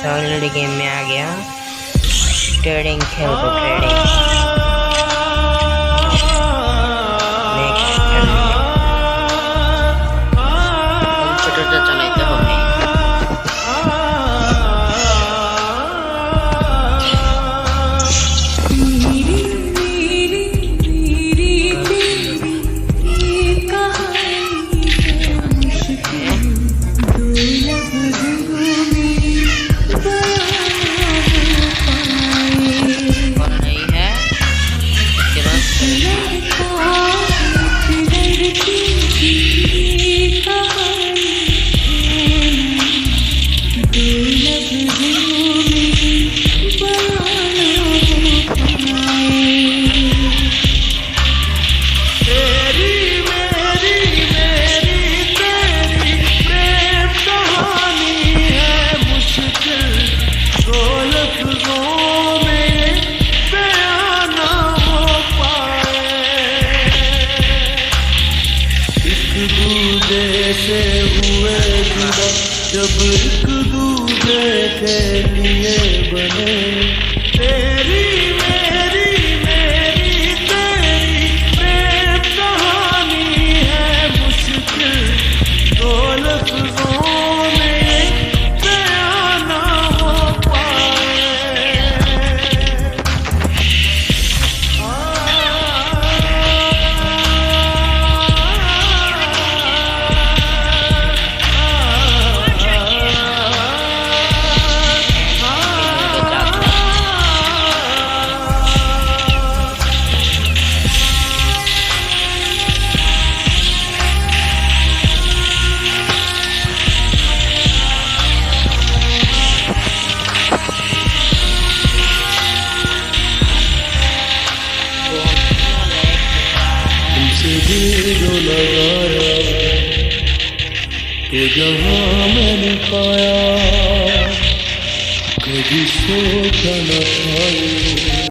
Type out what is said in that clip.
Already game में आ गया। Trading खेल दो, ट्रेडिंग कंप्यूटर चलाते হবে। से हुए जुदा जब एक दूसरे के लिए बने। तेरी मेरी मेरी तेरी प्रेम कहानी है मुश्किल दो लफ्जों में बयां ना हो पाए। जो लगाया तो जहाँ मैंने पाया कभी सोचा न था।